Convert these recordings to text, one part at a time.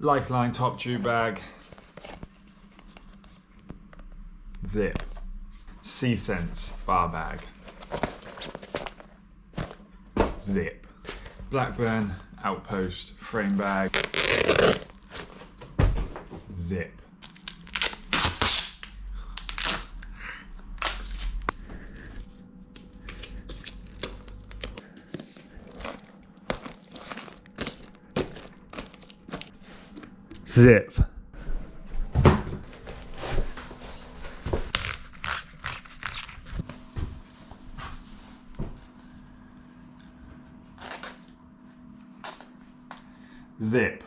Lifeline top tube bag, zip, C-Sense bar bag, zip, Blackburn Outpost frame bag, zip, zip, zip,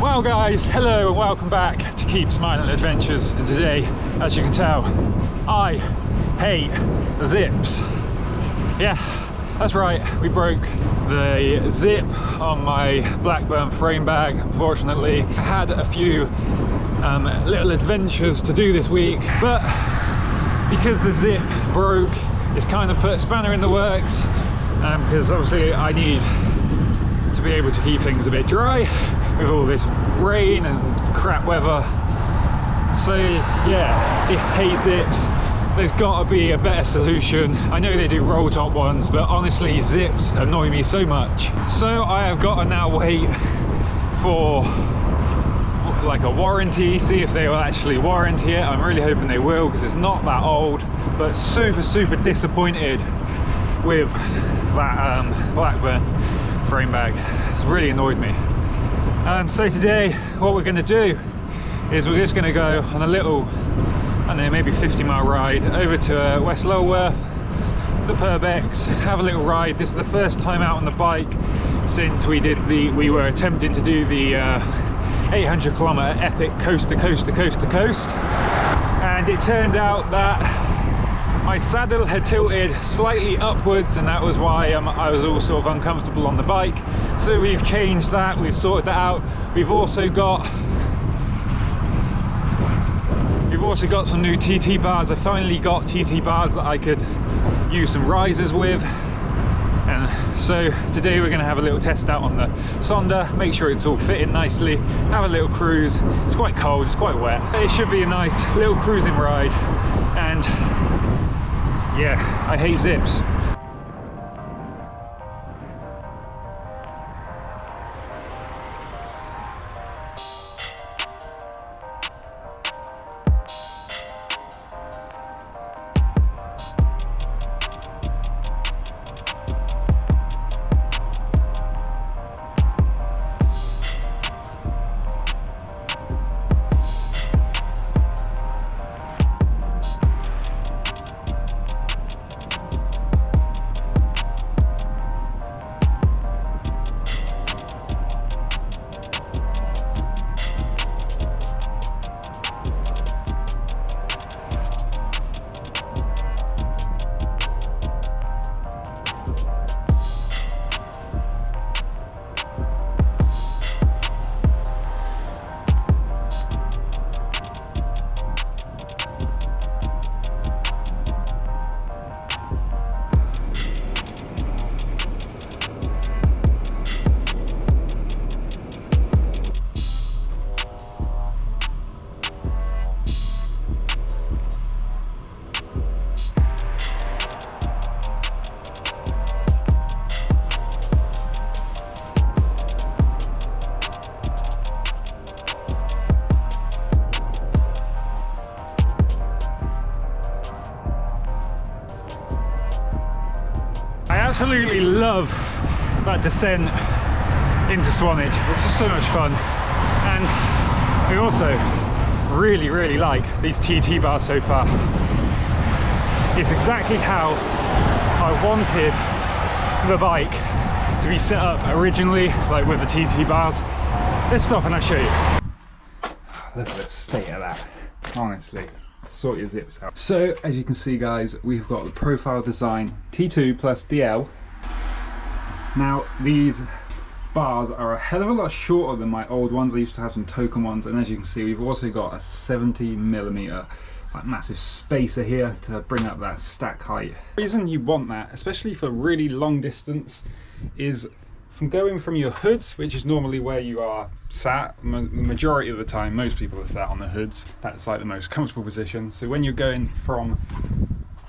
Well guys, hello and welcome back to Keep Smiling Adventures, and today, as you can tell, I hate zips. Yeah, that's right, we broke the zip on my Blackburn frame bag, unfortunately. I had a few little adventures to do this week, but because the zip broke, it's kind of put a spanner in the works, because obviously I need to be able to keep things a bit dry with all this rain and crap weather. So yeah, I hate zips. There's got to be a better solution. I know they do roll top ones, but honestly zips annoy me so much. So I have got to now wait for like a warranty, see if they will actually warranty it. I'm really hoping they will, because it's not that old, but super disappointed with that Blackburn frame bag. It's really annoyed me. So today what we're going to do is we're just going to go on a little, I don't know, maybe 50-mile ride over to West Lulworth, the Purbex, have a little ride. This is the first time out on the bike since we were attempting to do the 800-kilometer epic coast to coast to coast to coast, and it turned out that my saddle had tilted slightly upwards, and that was why I was all sort of uncomfortable on the bike. So we've changed that, we've sorted that out. We've also got some new TT bars. I finally got TT bars that I could use some risers with. And so today we're going to have a little test out on the Sonder, make sure it's all fitting nicely, have a little cruise. It's quite cold, it's quite wet. It should be a nice little cruising ride. And yeah, I hate zips. Absolutely love that descent into Swanage. It's just so much fun, and I also really like these TT bars so far. It's exactly how I wanted the bike to be set up originally, like with the TT bars. Let's stop and I'll show you. Look at the state of that, honestly. Sort your zips out. So as you can see guys, we've got the profile design T2 plus DL. Now these bars are a hell of a lot shorter than my old ones. I used to have some token ones, and as you can see we've also got a 70mm like massive spacer here to bring up that stack height. The reason you want that, especially for really long distance, is from going from your hoods, which is normally where you are sat, the majority of the time most people are sat on the hoods. That's like the most comfortable position. So when you're going from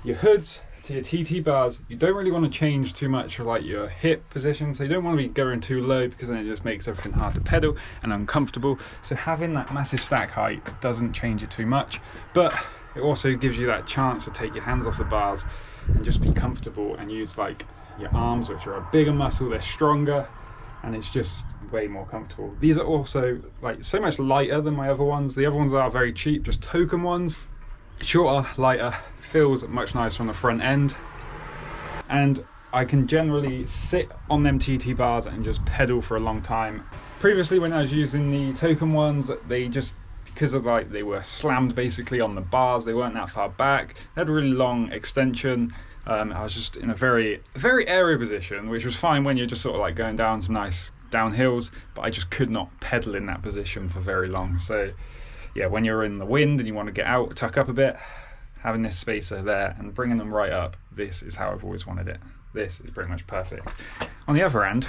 your hoods to your TT bars, you don't really want to change too much of like your hip position. So you don't want to be going too low, because then it just makes everything hard to pedal and uncomfortable. So having that massive stack height doesn't change it too much, but it also gives you that chance to take your hands off the bars and just be comfortable and use like your arms, which are a bigger muscle, they're stronger, and it's just way more comfortable. These are also like so much lighter than my other ones. The other ones are very cheap, just token ones. Shorter, lighter, feels much nicer on the front end, and I can generally sit on them TT bars and just pedal for a long time. Previously when I was using the token ones, they just, because of like they were slammed basically on the bars, they weren't that far back, they had a really long extension. I was just in a very aero position, which was fine when you're just sort of like going down some nice downhills, but I just could not pedal in that position for very long. So yeah, when you're in the wind and you want to get out, tuck up a bit, having this spacer there and bringing them right up, this is how I've always wanted it. This is pretty much perfect. On the other hand,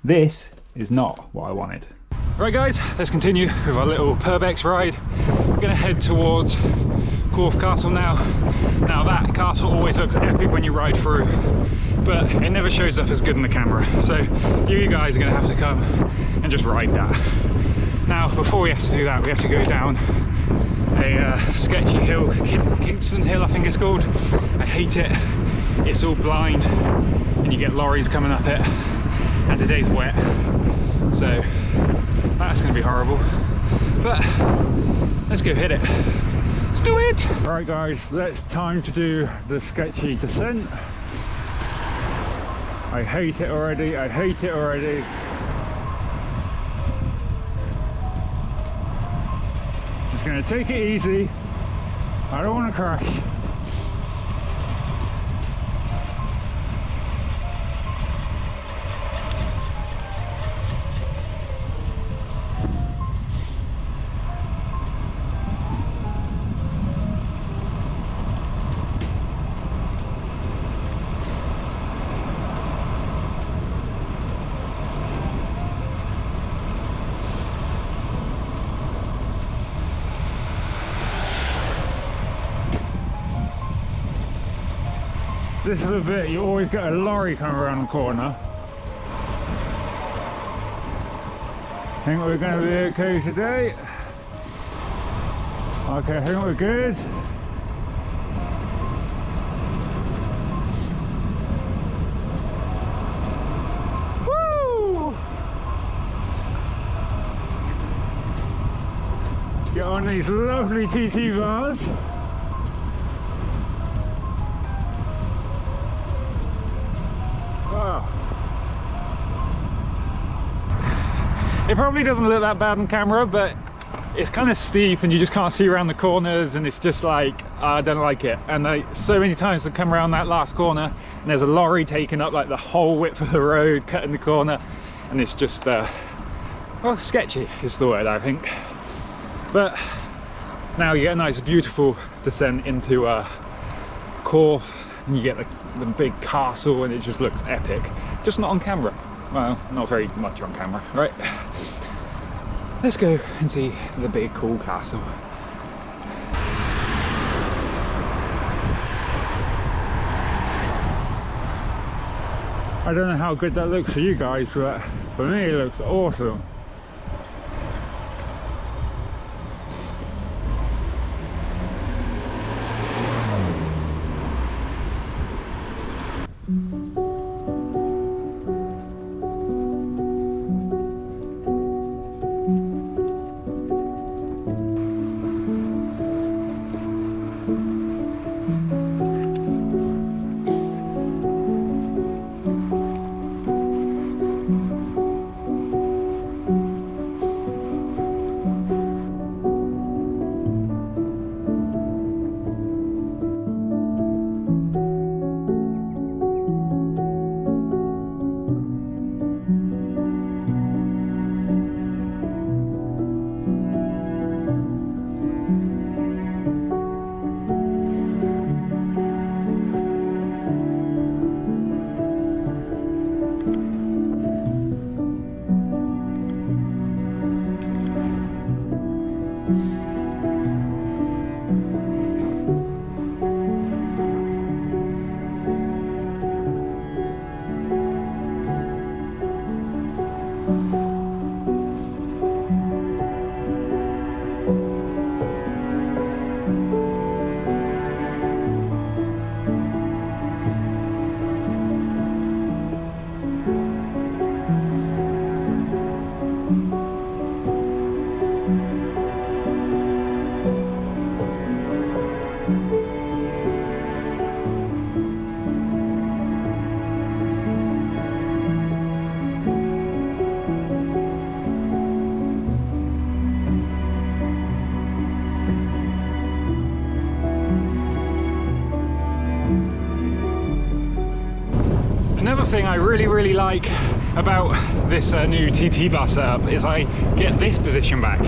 this is not what I wanted. Right guys, let's continue with our little Purbex ride. We're gonna head towards Cove Castle now. Now that castle always looks epic when you ride through, but it never shows up as good in the camera. So you guys are gonna have to come and just ride that. Now, before we have to do that, we have to go down a sketchy hill, Kingston Hill I think it's called. I hate it. It's all blind and you get lorries coming up it, and today's wet, so that's going to be horrible, but let's go hit it. Let's do it! Right guys, it's time to do the sketchy descent. I hate it already, I hate it already. Just going to take it easy, I don't want to crash. This is the bit you always get a lorry coming around the corner. Think we're going to be okay today? Okay, I think we're good. Woo! Get on these lovely TT bars. It probably doesn't look that bad on camera, but it's kind of steep and you just can't see around the corners, and it's just like, I don't like it. And so many times I come around that last corner and there's a lorry taking up like the whole width of the road, cutting the corner, and it's just well, sketchy is the word, I think. But now you get a nice beautiful descent into Cove, and you get the big castle, and it just looks epic. Just not on camera. Well, not very much on camera, right? Let's go and see the big cool castle. I don't know how good that looks for you guys, but for me it looks awesome. thing I really like about this new TT bar setup is I get this position back.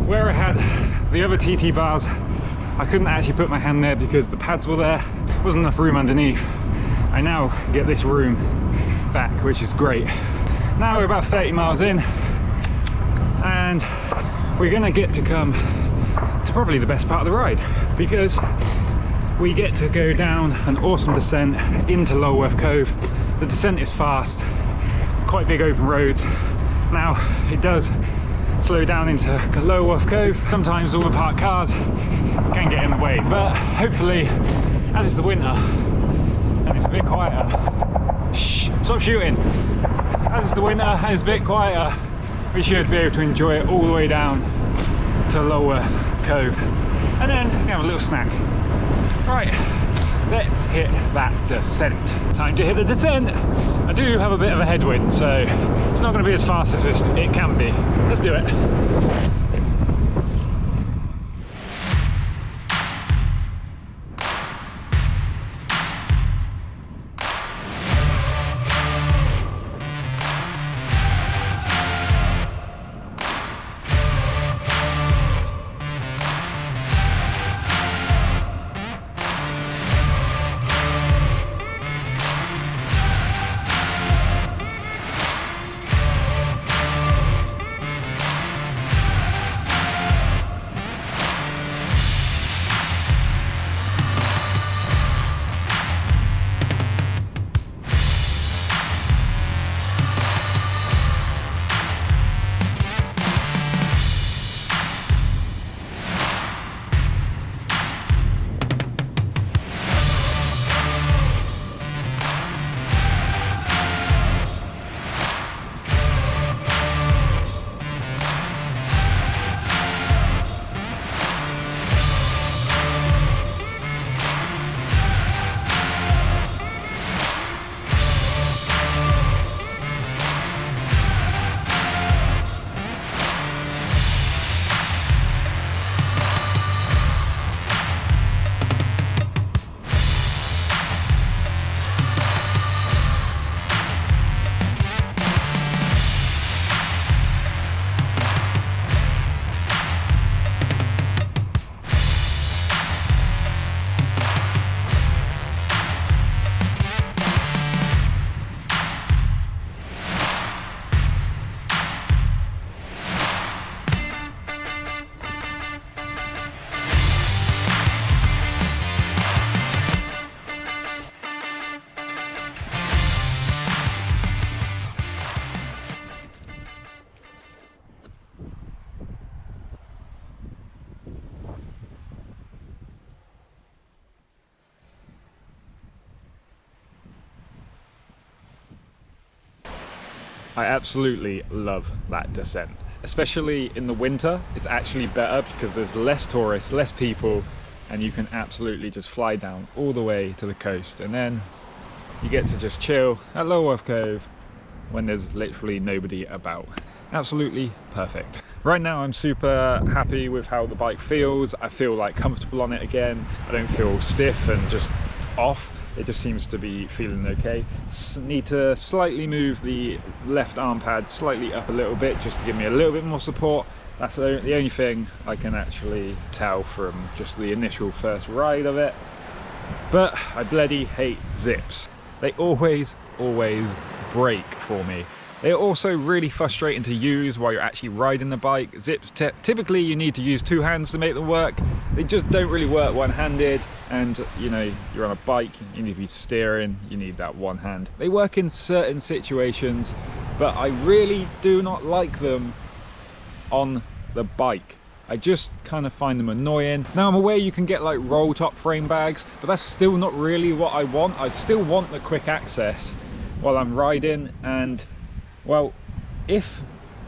Where I had the other TT bars, I couldn't actually put my hand there because the pads were there. There wasn't enough room underneath. I now get this room back, which is great. Now we're about 30 miles in and we're gonna get to come to probably the best part of the ride, because we get to go down an awesome descent into Lulworth Cove. The descent is fast, quite big open roads. Now it does slow down into Lulworth Cove. Sometimes all the parked cars can get in the way, but hopefully, as it's the winter and it's a bit quieter, shh, stop shooting. As it's the winter and it's a bit quieter, we should be able to enjoy it all the way down to Lulworth Cove, and then have a little snack. Right, let's hit that descent. Time to hit the descent. I do have a bit of a headwind, so it's not going to be as fast as it can be. Let's do it. I absolutely love that descent, especially in the winter. It's actually better because there's less tourists, less people, and you can absolutely just fly down all the way to the coast, and then you get to just chill at Lulworth Cove when there's literally nobody about. Absolutely perfect. Right now I'm super happy with how the bike feels. I feel like comfortable on it again. I don't feel stiff and just off. It just seems to be feeling okay. Need to slightly move the left arm pad slightly up a little bit just to give me a little bit more support. That's the only thing I can actually tell from just the initial first ride of it. But I bloody hate zips. They always break for me. They're also really frustrating to use while you're actually riding the bike. Zips, typically you need to use two hands to make them work. They just don't really work one-handed, and you know, you're on a bike, you need to be steering, you need that one hand. They work in certain situations, but I really do not like them on the bike. I just kind of find them annoying. Now I'm aware you can get like roll top frame bags, but that's still not really what I want. I still want the quick access while I'm riding, and well, if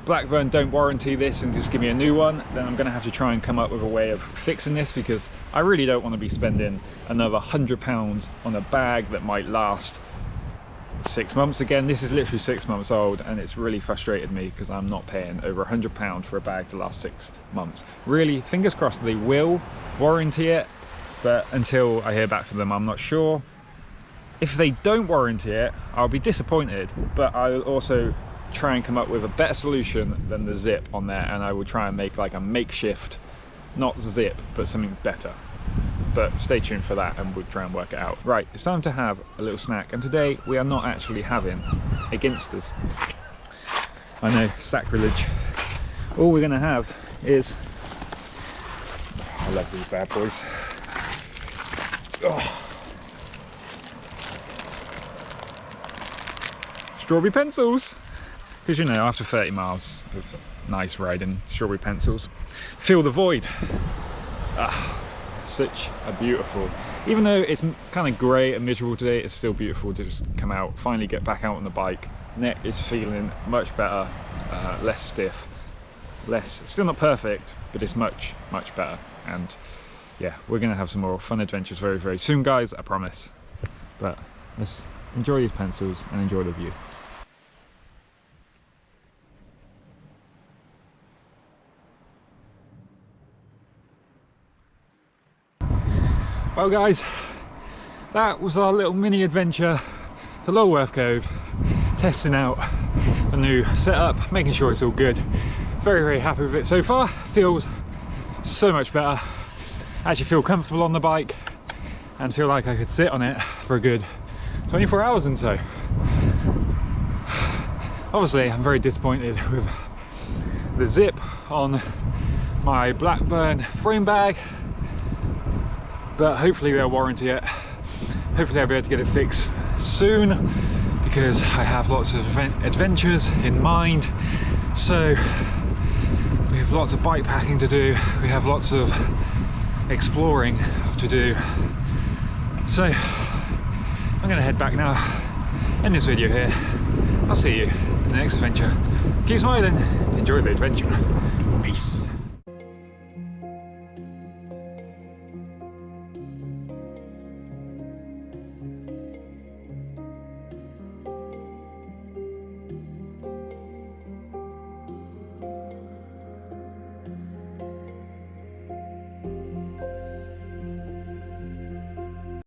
Blackburn don't warranty this and just give me a new one, then I'm going to have to try and come up with a way of fixing this, because I really don't want to be spending another £100 on a bag that might last 6 months. Again, this is literally 6 months old, and it's really frustrated me because I'm not paying over £100 for a bag to last 6 months. Really, fingers crossed they will warranty it, but until I hear back from them, I'm not sure. If they don't warranty it, I'll be disappointed, but I'll also try and come up with a better solution than the zip on there, and I will try and make like a makeshift, not zip, but something better. But stay tuned for that and we'll try and work it out. Right, it's time to have a little snack, and today we are not actually having a Ginsters. I know, sacrilege. All we're gonna have is, I love these bad boys. Oh. Strawberry pencils, because you know, after 30 miles of nice riding, strawberry pencils fill the void. Such a beautiful, even though it's kind of grey and miserable today, it's still beautiful to just come out, finally get back out on the bike. Neck is feeling much better, less stiff, still not perfect, but it's much better. And yeah, we're gonna have some more fun adventures very, very soon, guys, I promise. But let's enjoy these pencils and enjoy the view. Well guys, that was our little mini adventure to Lulworth Cove, testing out a new setup, making sure it's all good. Very, very happy with it so far. Feels so much better. Actually feel comfortable on the bike and feel like I could sit on it for a good 24 hours and so. Obviously I'm very disappointed with the zip on my Blackburn frame bag, but hopefully they'll warranty it. Hopefully I'll be able to get it fixed soon, because I have lots of adventures in mind. So we have lots of bike packing to do, we have lots of exploring to do. So I'm gonna head back now, end this video here. I'll see you in the next adventure. Keep smiling, enjoy the adventure. Peace.